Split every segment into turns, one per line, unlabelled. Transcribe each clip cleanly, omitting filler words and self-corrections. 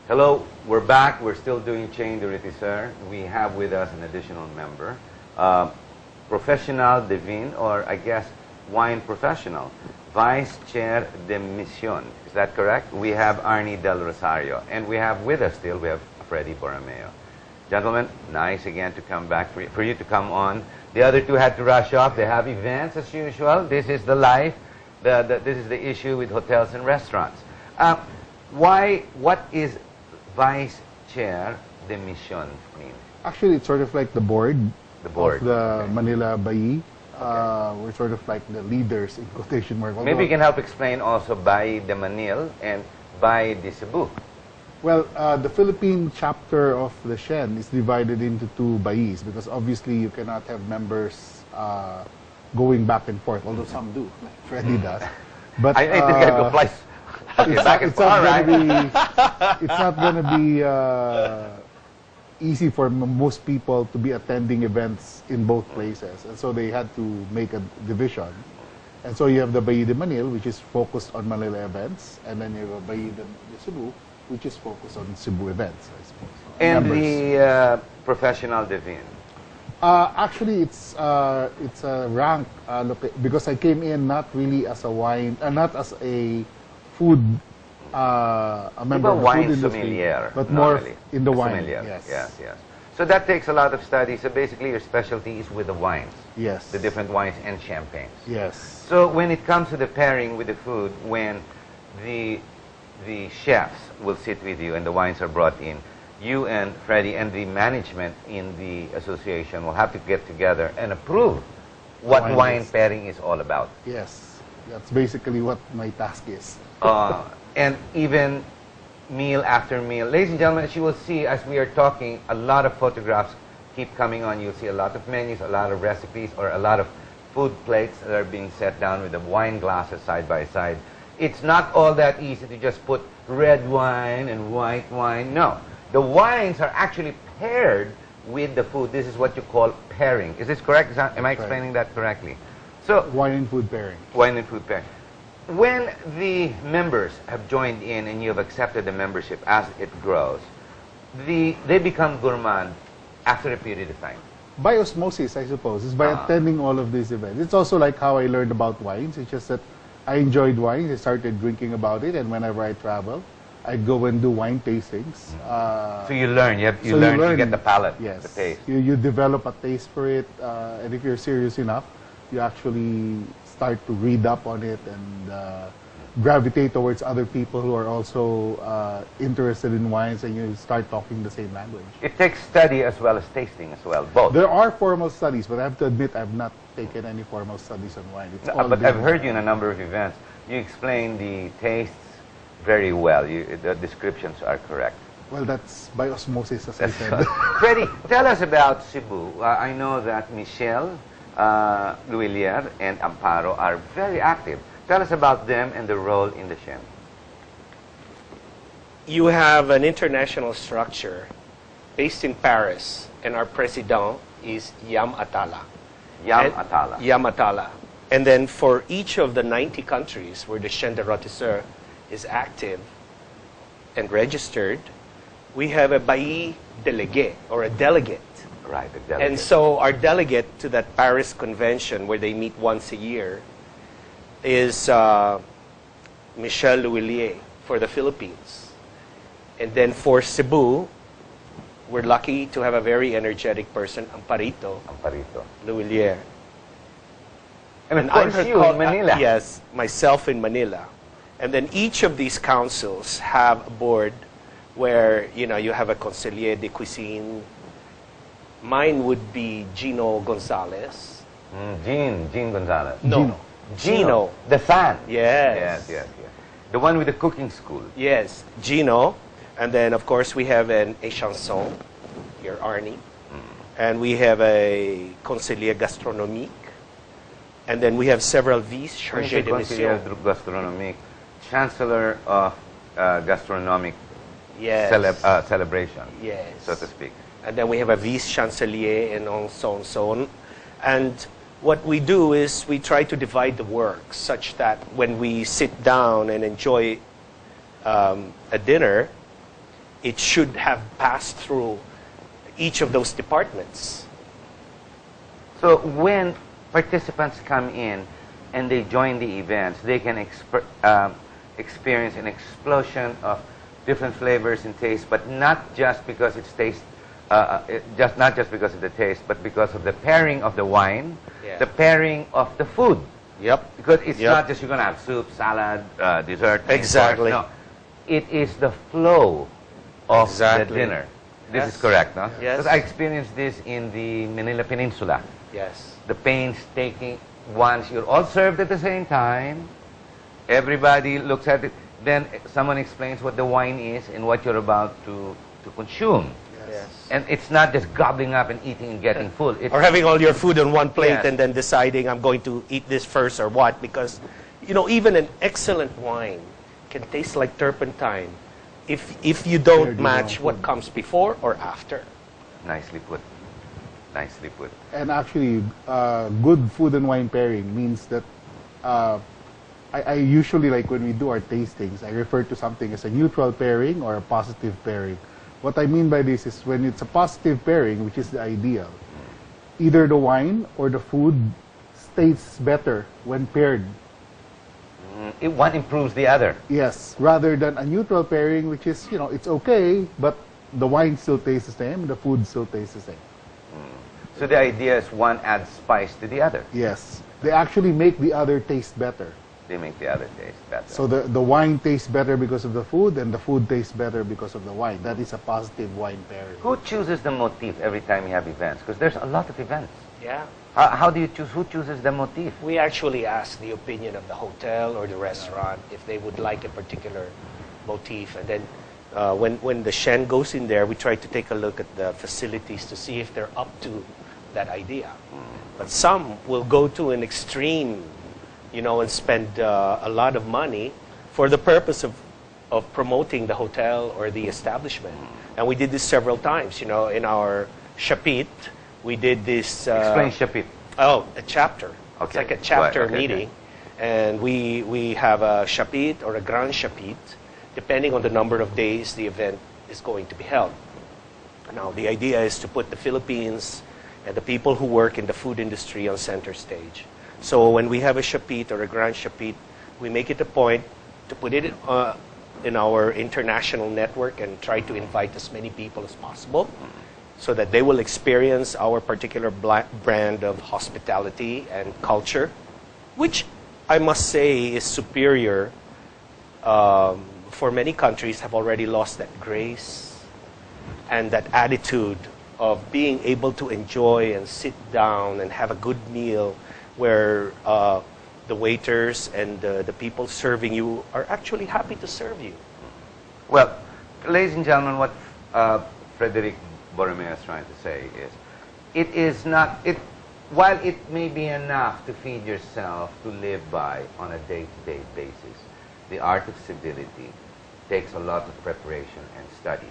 Hello, we're back. We're still doing Chaine the Rotisseurs. We have with us an additional member, professional divin, or I guess wine professional, Vice Chair de Mission. Is that correct? We have Arnie Del Rosario, and we have with us still, we have Freddie Borromeo. Gentlemen, nice again to come back, for you to come on. The other two had to rush off. They have events as usual. This is the life. This is the issue with hotels and restaurants. What is Vice Chair de Mission mean?
Actually, it's sort of like the board, of the
okay.
Manila Bayi.
Okay.
We're sort of like the leaders in quotation marks.
Maybe you can help explain also Bayi de Manil and Bayi de Cebu.
Well, the Philippine chapter of the Chaine is divided into two bayis because obviously you cannot have members going back and forth, although some do, like Freddie does. But
I think I go place.
it's not going to be easy for most people to be attending events in both places, and so they had to make a division. And so you have the Bayi de Manil, which is focused on Manila events, and then you have a Bayi de Cebu, which is focused on Cebu events, I suppose.
And the professional divin?
Actually, it's a rank because I came in not really as a wine, not as a food, a member of the
wine
food industry,
sommelier,
but more
really.
in the wine.
Sommelier.
Yes.
Yes. So that takes a lot of study. So basically, your specialty is with the wines.
Yes.
The different wines and champagnes.
Yes.
So when it comes to the pairing with the food, when the chefs will sit with you and the wines are brought in, you and Freddie and the management in the association will have to get together and approve what wine pairing is all about.
Yes. That's basically what my task is.
And even meal after meal. Ladies and gentlemen, as you will see as we are talking, a lot of photographs keep coming on. You'll see a lot of menus, a lot of recipes, or a lot of food plates that are being set down with the wine glasses side by side. It's not all that easy to just put red wine and white wine. No. The wines are actually paired with the food. This is what you call pairing. Is this correct? Am I explaining that correctly? So
wine and food pairing.
Wine and food pairing. When the members have joined in and you have accepted the membership as it grows, they become gourmand after a period of time.
By osmosis, I suppose. It's by attending all of these events. It's also like how I learned about wines. It's just that I enjoyed wines. I started drinking about it, and whenever I travel, I go and do wine tastings.
So you learn. You learn. You get the palate.
Yes.
The taste.
You develop a taste for it, and if you're serious enough, you actually start to read up on it and gravitate towards other people who are also interested in wines, and you start talking the same language.
It takes study as well as tasting as well, both.
There are formal studies, but I have to admit I've not taken any formal studies on wine.
But I've heard you in a number of events. You explain the tastes very well. The descriptions are correct.
Well, that's by osmosis, as I said.
Freddie, tell us about Cebu. I know that Michelle, Luilier, and Amparo are very active. Tell us about them and the role in the Chaine.
You have an international structure based in Paris, and our president is Yam Atala. Yam Atala. And then for each of the 90 countries where the Chaine de Rotisseurs is active and registered, we have a Bayi Délégué, or a delegate.
Right, a delegate.
And so our delegate to that Paris convention, where they meet once a year, is Michelle Luilier for the Philippines. And then for Cebu, we're lucky to have a very energetic person, Amparito Luilier.
And I'm you in Manila.
Yes, myself in Manila. And then each of these councils have a board where, you have a conseiller de cuisine. Mine would be Gino Gonzalez.
Gene Gonzalez.
No. Gino.
The fan.
Yes.
Yes. The one with the cooking school.
Yes, Gino. And then, of course, we have a chanson, here, Arnie. And we have a conseiller gastronomique. And then we have several vice chargés de mission.
Gastronomique, chancellor of gastronomic celebration, so to speak.
And then we have a vice chancelier and on. And what we do is we try to divide the work such that when we sit down and enjoy a dinner, it should have passed through each of those departments.
So when participants come in and they join the events, they can experience an explosion of different flavors and tastes, but not just because it's not just because of the taste, but because of the pairing of the wine, the pairing of the food.
Yep.
Because it's not just you're going to have soup, salad, dessert.
Exactly.
No, it is the flow of the dinner. This is correct, no?
Yes.
Because I experienced this in the Manila Peninsula.
Yes.
The painstaking, once you're all served at the same time, everybody looks at it, then someone explains what the wine is and what you're about to consume.
Yes.
And it's not just gobbling up and eating and getting full.
Or having all your food on one plate
Yes.
and then deciding I'm going to eat this first or what, because even an excellent wine can taste like turpentine if you don't match what comes before or after.
Nicely put. Nicely put.
And actually, good food and wine pairing means that I usually, like when we do our tastings, I refer to something as a neutral pairing or a positive pairing. What I mean by this is when it's a positive pairing, which is the ideal, either the wine or the food tastes better when paired.
One improves the other.
Yes, rather than a neutral pairing, which is, it's okay, but the wine still tastes the same, the food still tastes the same.
So the idea is one adds spice to the other.
Yes, they actually make the other taste better.
They make the other taste better.
So the wine tastes better because of the food, and the food tastes better because of the wine. That is a positive wine pairing.
Who chooses the motif every time you have events? Because there's a lot of events.
Yeah.
How do you choose? Who chooses the motif?
We actually ask the opinion of the hotel or the restaurant if they would like a particular motif. And then when the Chaine goes in there, we try to take a look at the facilities to see if they're up to that idea. But some will go to an extreme, and spend a lot of money for the purpose of promoting the hotel or the establishment. And we did this several times. In our Chapit, we did this...
Explain Chapit.
Oh, a chapter.
Okay.
It's like a chapter
Right, okay,
meeting. And we have a Chapit or a Grand Chapit, depending on the number of days the event is going to be held. Now, the idea is to put the Philippines and the people who work in the food industry on center stage. So when we have a Chapit or a Grand Chapit, we make it a point to put it in our international network and try to invite as many people as possible so that they will experience our particular brand of hospitality and culture, which I must say is superior. For many countries have already lost that grace and that attitude of being able to enjoy and sit down and have a good meal where the waiters and the people serving you are actually happy to serve you.
Well, ladies and gentlemen, what Frederick Borromeo is trying to say is, while it may be enough to feed yourself to live by on a day-to-day basis, the art of civility takes a lot of preparation and study.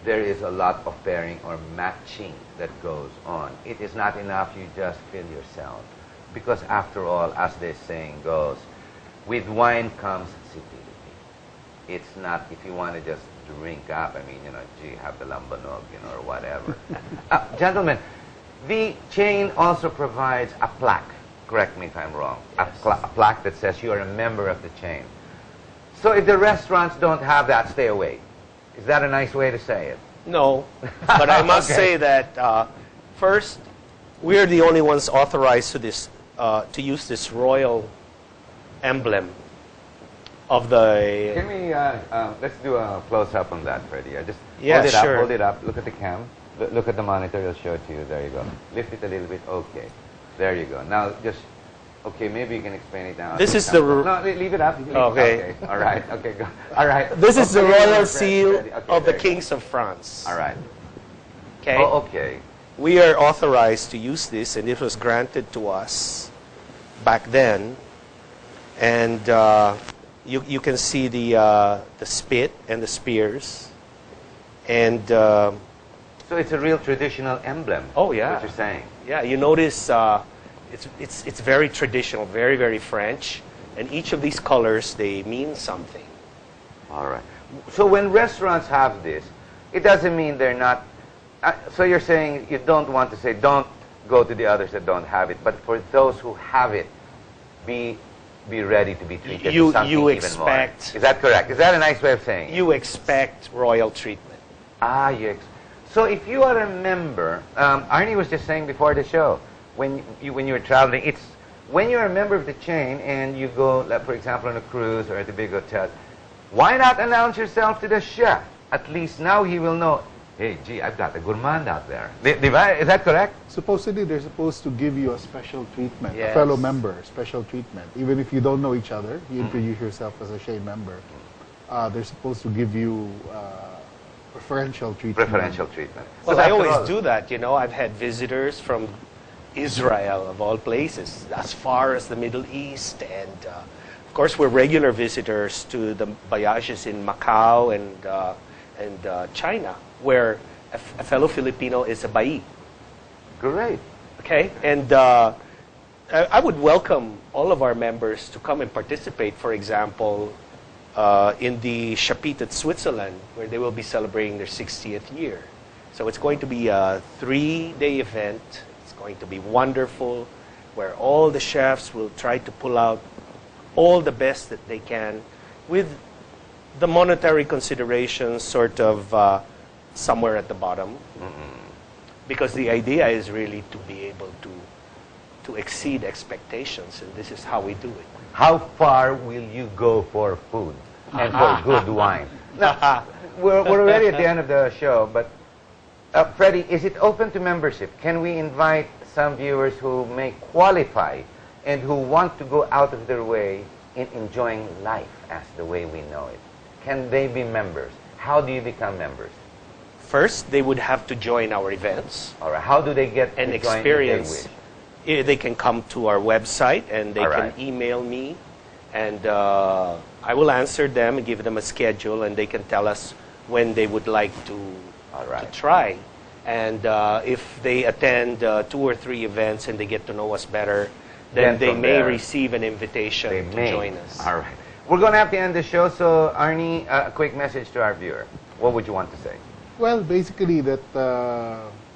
There is a lot of pairing or matching that goes on. It is not enough you just fill yourself. Because after all, as the saying goes, with wine comes civility. It's not if you want to just drink up, have the lambanog, or whatever. Gentlemen, the Chaine also provides a plaque. Correct me if I'm wrong.
Yes.
A plaque that says you are a member of the Chaine. So if the restaurants don't have that, stay away. Is that a nice way to say it?
No, but I must
Okay.
say that first, we are the only ones authorized to use this royal emblem of the...
Can we, let's do a close-up on that, Freddie. Just
Yeah,
hold it
sure.
up, hold it up. Look at the cam. Look at the monitor, it'll show it to you. There you go. Lift it a little bit. Okay. There you go. Now, just, okay, maybe you can explain it now.
This is the...
No, leave it up.
Okay.
All right. Okay, go. All right.
This is the
Okay,
royal
Fred-
seal
Freddie. Okay,
of the
there you go.
kings of France.
All right.
Okay?
Oh, okay.
We are authorized to use this, and it was granted to us back then. And you can see the spit and the spears. And
So it's a real traditional emblem.
Oh, yeah.
What you're saying.
yeah, you notice it's very traditional, very, very French. And each of these colors, they mean something.
All right. So when restaurants have this, it doesn't mean they're not. So you're saying you don't want to say don't go to the others that don't have it, but for those who have it, be ready to be treated to something
you
even
expect,
more. Is that correct? Is that a nice way of saying it?
You expect royal treatment.
So if you are a member, Arnie was just saying before the show, when you're traveling, when you're a member of the chain and you go, like, for example, on a cruise or at a big hotel, why not announce yourself to the chef? At least now he will know, hey, gee, I've got a gourmand out there. Is that correct?
Supposedly, they're supposed to give you a special treatment,
Yes.
a fellow member, special treatment. Even if you don't know each other, you introduce yourself as a Chaine member. They're supposed to give you preferential treatment.
Preferential treatment.
Well,
So
I
after
always
all-
do that. You know, I've had visitors from Israel, of all places, as far as the Middle East. And, of course, we're regular visitors to the bayages in Macau and China, where a fellow Filipino is a bayi.
Great.
Okay? And I would welcome all of our members to come and participate, for example, in the Chapit at Switzerland, where they will be celebrating their 60th year. So it's going to be a 3-day event. It's going to be wonderful, where all the chefs will try to pull out all the best that they can with the monetary considerations sort of somewhere at the bottom. Because the idea is really to be able to exceed expectations, and this is how we do it.
How far will you go for food and for good wine? Now, we're already at the end of the show, but Freddie, is it open to membership? Can we invite some viewers who may qualify and who want to go out of their way in enjoying life as the way we know it? Can they be members? How do you become members?
First, they would have to join our events.
All right. How do they get
And
to join
experience.
if
They can come to our website and they
All right.
can email me, and I will answer them and give them a schedule, and they can tell us when they would like to try. And if they attend 2 or 3 events and they get to know us better, then they
from
may
there,
receive an invitation
they
to
may.
join us.
All right. We're going to have to end the show, so Arnie, a quick message to our viewer. What would you want to say?
Well, basically that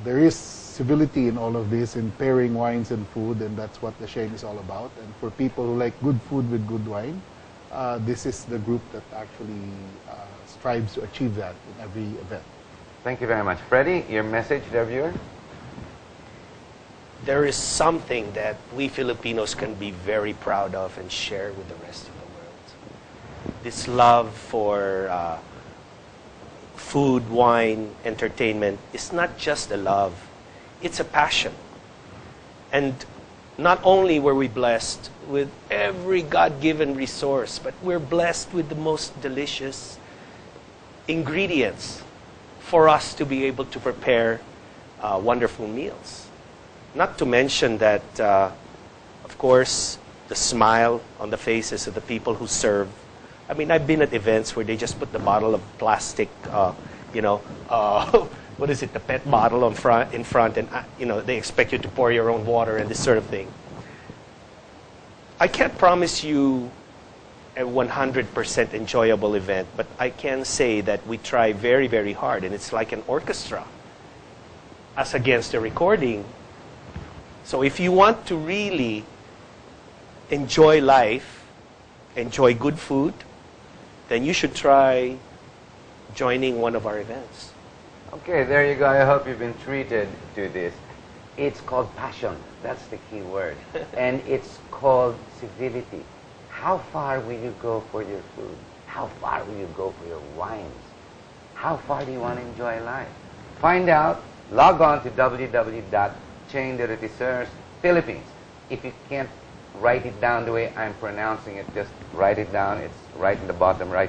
there is civility in all of this, in pairing wines and food, and that's what the Chaine is all about. And for people who like good food with good wine, this is the group that actually strives to achieve that in every event.
Thank you very much. Freddie, your message to our viewer?
There is something that we Filipinos can be very proud of and share with the rest of the world. This love for food, wine, entertainment is not just a love, it's a passion. And not only were we blessed with every God-given resource, but we're blessed with the most delicious ingredients for us to be able to prepare wonderful meals. Not to mention that, of course, the smile on the faces of the people who serve. I mean, I've been at events where they just put the bottle of plastic, what is it, the PET bottle in front, and they expect you to pour your own water and this sort of thing. I can't promise you a 100% enjoyable event, but I can say that we try very, very hard, and it's like an orchestra as against a recording. So if you want to really enjoy life, enjoy good food, then you should try joining one of our events.
Okay, there you go. I hope you've been treated to this. It's called passion. That's the key word. And it's called civility. How far will you go for your food? How far will you go for your wines? How far do you want to enjoy life? Find out. Log on to www.Chaine de Rotisseurs Philippines. If you can't write it down the way I'm pronouncing it, just write it down. It's right in the bottom right.